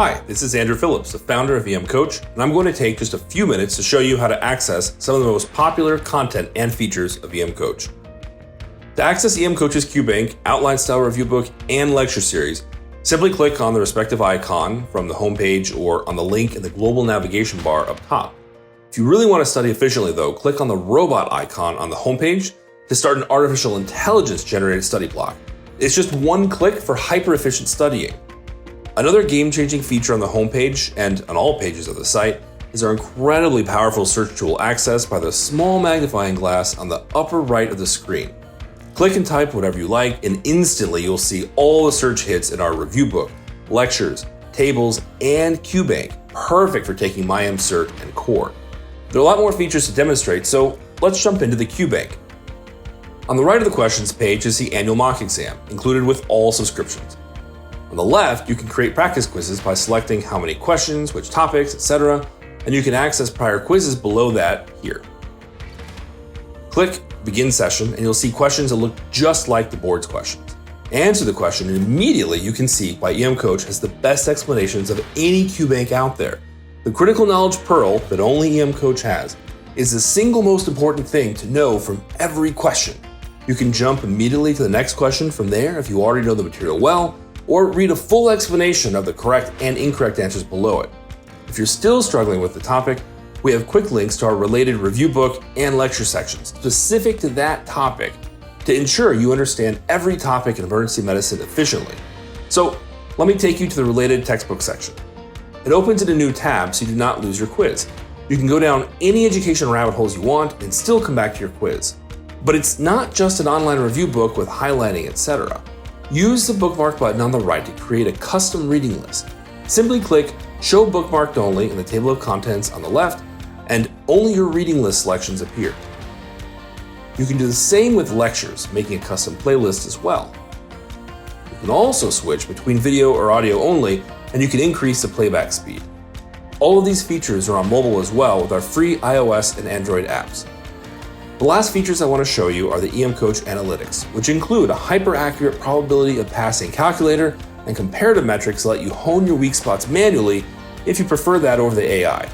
Hi, this is Andrew Phillips, the founder of EMCoach, and I'm going to take just a few minutes to show you how to access some of the most popular content and features of EMCoach. To access EMCoach's QBank, outline style review book, and lecture series, simply click on the respective icon from the homepage or on the link in the global navigation bar up top. If you really want to study efficiently though, click on the robot icon on the homepage to start an artificial intelligence generated study block. It's just one click for hyper-efficient studying. Another game-changing feature on the homepage and on all pages of the site is our incredibly powerful search tool accessed by the small magnifying glass on the upper right of the screen. Click and type whatever you like, and instantly you'll see all the search hits in our review book, lectures, tables, and QBank, perfect for taking MyEMCert and CORE. There are a lot more features to demonstrate, so let's jump into the QBank. On the right of the questions page is the annual mock exam, included with all subscriptions. On the left, you can create practice quizzes by selecting how many questions, which topics, etc., and you can access prior quizzes below that here. Click Begin Session, and you'll see questions that look just like the board's questions. Answer the question, and immediately you can see why EMCoach has the best explanations of any QBank out there. The critical knowledge pearl that only EMCoach has is the single most important thing to know from every question. You can jump immediately to the next question from there if you already know the material well, or read a full explanation of the correct and incorrect answers below it. If you're still struggling with the topic, we have quick links to our related review book and lecture sections specific to that topic to ensure you understand every topic in emergency medicine efficiently. So let me take you to the related textbook section. It opens in a new tab so you do not lose your quiz. You can go down any education rabbit holes you want and still come back to your quiz. But it's not just an online review book with highlighting, etc. Use the bookmark button on the right to create a custom reading list. Simply click Show Bookmarked Only in the table of contents on the left, and only your reading list selections appear. You can do the same with lectures, making a custom playlist as well. You can also switch between video or audio only, and you can increase the playback speed. All of these features are on mobile as well with our free iOS and Android apps. The last features I want to show you are the EMCoach Analytics, which include a hyper-accurate probability of passing calculator and comparative metrics to let you hone your weak spots manually if you prefer that over the AI.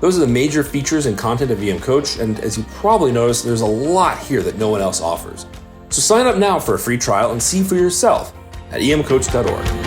Those are the major features and content of EMCoach, and as you probably noticed, there's a lot here that no one else offers. So sign up now for a free trial and see for yourself at emcoach.org.